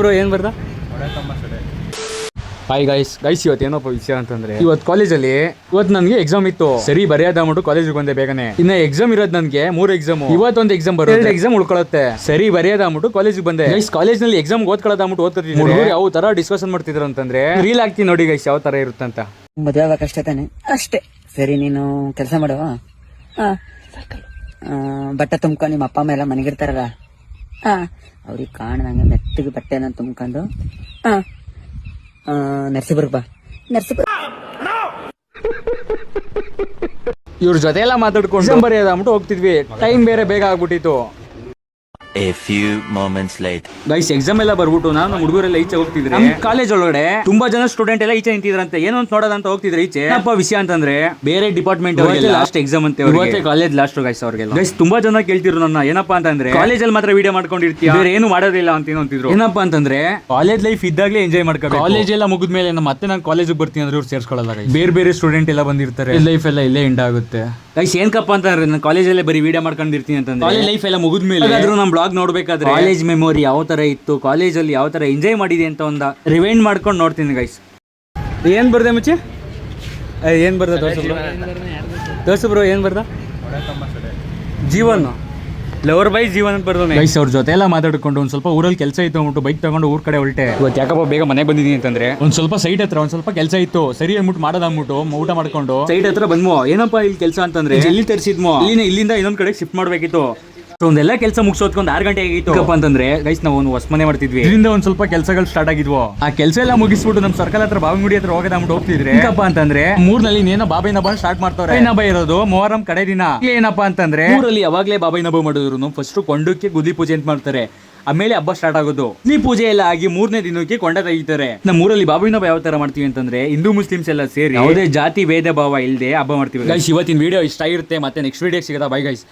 Bro ಏನ್ ಬರ್ದ hi guys ಇವತ್ತು ಏನಪ್ಪ ವಿಷಯ ಅಂತಂದ್ರೆ ಇವತ್ತು ಕಾಲೇಜಲ್ಲಿ ನನಗೆ ಎಕ್ಸಾಮ್ ಇತ್ತು ಸರಿ ಬರೆಯೋದ ಅಂದ್ಬಿಟ್ಟು ಕಾಲೇಜಿಗೆ ಬಂದೆ ಬೇಗನೆ ಇನ್ನ ಎಕ್ಸಾಮ್ ಇರೋದು ನನಗೆ 3 ಎಕ್ಸಾಮ್ ಇವತ್ತೊಂದು ಎಕ್ಸಾಮ್ ಬರೋ 2 ಎಕ್ಸಾಮ್ ಉಳ್ಕೊಳ್ಳುತ್ತೆ ಸರಿ ಬರೆಯೋದ ಅಂದ್ಬಿಟ್ಟು ಕಾಲೇಜಿಗೆ ಬಂದೆ ಗೈಸ್ ಕಾಲೇಜ್ನಲ್ಲಿ ಎಕ್ಸಾಮ್ ಓದ್ಕೊಳ್ಳೋದು ಅಂದ್ಬಿಟ್ಟು ಓದ್ಕೊತಿದ್ರು ಯಾವ ತರ ಡಿಸ್ಕಷನ್ ಮಾಡ್ತಿದ್ರು ಅಂತಂದ್ರೆ ರೀಲ್ ಆಗ್ತೀನಿ ನೋಡಿ ಗೈಸ್ ಯಾವ ತರ ಇರುತ್ತೆ ಅಂತ ಮದುವೆ ಆಗಕ್ಕಷ್ಟೇ ತಾನೆ ಅಷ್ಟೇ ಸರಿ ನೀನು ಕೆಲಸ ಮಾಡು ಬಟ್ಟೆ ತುಂಬ್ಕೊಂಡು ನಿಮ್ಮ ಅಪ್ಪ ಅಮ್ಮ ಎಲ್ಲ ಮನೆಗಿರ್ತಾರಲ್ಲ ಅವ್ರಿಗೆ ಕಾಣದಂಗೆ ಮೆತ್ತಗೆ ಬಟ್ಟೆನ ತುಂಬ್ಕೊಂಡು ನರ್ಸಿಪುರ ಬಾ ನರ್ಸಿಪುರ ಇವ್ರ ಜೊತೆ ಎಲ್ಲ ಮಾತಾಡ್ಕೊಂಡು ಬರೆಯೋದ ಅಂದ್ಬಿಟ್ಟು ಹೋಗ್ತಿದ್ವಿ ಟೈಮ್ ಬೇರೆ ಬೇಗ ಆಗ್ಬಿಟ್ಟಿತ್ತು A few moments later. Guys exam ಎಲ್ಲ ಬರ್ಬಿಟ್ಟು ನಾನು ಹುಡುಗರೆಲ್ಲ ಈಚೆ ಹೋಗ್ತಿದ್ರೆ ನಮ್ಮ ಕಾಲೇಜ್ ಒಳಗಡೆ ತುಂಬಾ ಜನ ಸ್ಟೂಡೆಂಟ್ ಎಲ್ಲ ಈಚೆ ನಿಂತಿದ್ರಂತೆ ಏನೋ ಅಂತ ನೋಡೋದಂತ ಹೋಗ್ತಿದ್ರೆ ಈಚೆ ಏನಪ್ಪ ವಿಷಯ ಅಂತಂದ್ರೆ ಬೇರೆ ಡಿಪಾರ್ಟ್ಮೆಂಟ್ ಲಾಸ್ಟ್ ಎಕ್ಸಾಮ್ ಅಂತ ಇವತ್ತೇ ಕಾಲೇಜ್ ಲಾಸ್ಟ್ ಗೈಸ್ ಅವ್ರಿಗೆಲ್ಲ ಗೈಸ್ ತುಂಬಾ ಜನ ಕೇಳ್ತಿದ್ರು ನನ್ನ ಏನಪ್ಪಾ ಅಂತಂದ್ರೆ ಕಾಲೇಜಲ್ಲಿ ಮಾತ್ರ ವಿಡಿಯೋ ಮಾಡ್ಕೊಂಡಿರ್ತೀಯ ಬೇರೆ ಏನು ಮಾಡೋದಿಲ್ಲ ಅಂತ ಅಂತಿದ್ರು ಏನಪ್ಪಾ ಅಂತಂದ್ರೆ ಕಾಲೇಜ್ ಲೈಫ್ ಇದ್ದಾಗಲೇ ಎಂಜಾಯ್ ಮಾಡ್ಕೋಬೇಕು ಕಾಲೇಜ್ ಎಲ್ಲ ಮುಗಿದ್ಮೇಲೆ ಮತ್ತೆ ನಾನು ಕಾಲೇಜಿಗೆ ಬರ್ತೀನಿ ಅಂದ್ರೆ ಇವ್ರು ಸೇರ್ಸ್ಕೊಳ್ಳಲ್ಲ ಬೇರೆ ಬೇರೆ ಸ್ಟೂಡೆಂಟ್ ಎಲ್ಲ ಬಂದಿರ್ತಾರೆ ಲೈಫ್ ಎಲ್ಲ ಇಲ್ಲೇ ಎಂಡ್ ಆಗುತ್ತೆ ಗೈಸ್ ಏನ್ಕಪ್ಪ ಅಂತಂದ್ರೆ ನಾನು ಕಾಲೇಜಲ್ಲೇ ಬರೀ ವಿಡಿಯೋ ಮಾಡ್ಕೊಂಡಿರ್ತೀನಿ ಅಂತಂದ್ರೆ ಕಾಲೇಜ್ ಲೈಫ್ ಎಲ್ಲ ಮುಗಿದ್ಮೇಲೆ ನಮ್ಮ ಬ್ಲಾಗ್ ನೋಡ್ಬೇಕಾದ್ರೆ ಕಾಲೇಜ್ ಮೆಮೊರಿ ಯಾವ ತರ ಇತ್ತು ಕಾಲೇಜಲ್ಲಿ ಯಾವ ತರ ಎಂಜಾಯ್ ಮಾಡಿದೆ ಅಂತ ಒಂದು ರಿವೈಂಡ್ ಮಾಡ್ಕೊಂಡು ನೋಡ್ತೀನಿ ಗೈಸ್ ಏನ್ ಬರ್ದೆ ಮುಚ್ಚೆ ಏನ್ ಬರ್ದ ತೋರ್ಸು ಬ್ರೋ ಏನ್ ಬರ್ದ ಜೀವನ್ ಲವರ್ ಬೈ ಜೀವನ್ ಅಂತ ಬರ್ದ ಗೈಸ್ ಅವ್ರ ಜೊತೆ ಎಲ್ಲ ಮಾತಾಡ್ಕೊಂಡು ಒಂದ್ ಸ್ವಲ್ಪ ಊರಲ್ಲಿ ಕೆಲಸ ಇತ್ತು ಅಂದ್ಬಿಟ್ಟು ಬೈಕ್ ತಗೊಂಡು ಊರ್ ಕಡೆ ಹೊರಟೆ ಇವತ್ತು ಯಾಕಪ್ಪ ಬೇಗ ಮನೆ ಬಂದಿದ್ದೀನಿ ಅಂತಂದ್ರೆ ಒಂದ್ ಸ್ವಲ್ಪ ಸೈಟ್ ಹತ್ರ ಒಂದ್ ಸ್ವಲ್ಪ ಕೆಲಸ ಇತ್ತು ಸರಿ ಅಂದ್ಬಿಟ್ಟು ಮಾಡೋದು ಅಂದ್ಬಿಟ್ಟು ಊಟ ಮಾಡ್ಕೊಂಡು ಸೈಟ್ ಹತ್ರ ಬಂದ್ಮೋ ಏನಪ್ಪಾ ಇಲ್ಲಿ ಕೆಲಸ ಅಂತಂದ್ರೆ ಎಲ್ಲಿ ತರಿಸಿದ್ಮೋ ಇಲ್ಲಿಂದ ಇನ್ನೊಂದ್ ಕಡೆ ಶಿಫ್ಟ್ ಮಾಡ್ಬೇಕಿತ್ತು ಒಂದೆಲ್ಲ ಕೆಲಸ ಮುಗಿಸೋದ್ಕೊಂಡ್ 6 ಗಂಟೆ ಆಗಿತ್ತು ಅಂತಂದ್ರೆ ಗೈಸ್ ನಾವು ಒಂದು ಹೊಸ ಮನೆ ಮಾಡ್ತಿದ್ವಿ ಇದರಿಂದ ಒಂದ್ ಸ್ವಲ್ಪ ಕೆಲಸಗಳು ಸ್ಟಾರ್ಟ್ ಆಗಿದ್ವು ಆ ಕೆಲಸ ಎಲ್ಲ ಮುಗಿಸ್ಬಿಟ್ಟು ನಮ್ ಸರ್ಕಲ್ ಹತ್ರ ಬಾವಿಗುಡಿ ಹತ್ರ ಹೋಗೋದಂಬಿಟ್ಟು ಹೋಗ್ತಿದ್ರೆ ಏನಪ್ಪಾ ಅಂತಂದ್ರೆ ಮೂರ್ನಲ್ಲಿ ಏನೋ ಬಾಬಾಯಿನ ಹಬ್ಬ ಸ್ಟಾರ್ಟ್ ಮಾಡ್ತಾರೆ ಹಬ್ಬ ಇರೋದು ಮೊಹರಂ ಕಡೆ ದಿನ ಏನಪ್ಪಾ ಅಂತಂದ್ರೆ ಊರಲ್ಲಿ ಯಾವಾಗ್ಲೇ ಬಾಬಾಯಿನ ಹಬ್ಬ ಮಾಡಿದ್ರು ಫಸ್ಟ್ ಕೊಂಡಕ್ಕೆ ಗುದ್ಲಿ ಪೂಜೆ ಅಂತ ಮಾಡ್ತಾರೆ ಆಮೇಲೆ ಹಬ್ಬ ಸ್ಟಾರ್ಟ್ ಆಗೋದು ಈ ಪೂಜೆ ಎಲ್ಲ ಆಗಿ 3ನೇ ದಿನಕ್ಕೆ ಕೊಂಡ ತೆಗಿತಾರೆ ನಮ್ಮ ಊರಲ್ಲಿ ಬಾಬಾಯಿನ ಹಬ್ಬ ಯಾವ ತರ ಮಾಡ್ತೀವಿ ಅಂತಂದ್ರೆ ಹಿಂದೂ ಮುಸ್ಲಿಮ್ಸ್ ಎಲ್ಲ ಸೇರಿ ಯಾವುದೇ ಜಾತಿ ಭೇದ ಭಾವ ಇಲ್ಲದೆ ಹಬ್ಬ ಮಾಡ್ತೀವಿ ಗೈಸ್ ಇವತ್ತಿನ ವಿಡಿಯೋ ಇಷ್ಟ ಆಗಿರುತ್ತೆ ಮತ್ತೆ ನೆಕ್ಸ್ಟ್ ವಿಡಿಯೋ ಸಿಗತ್ತಾ ಬೈ ಗೈಸ್.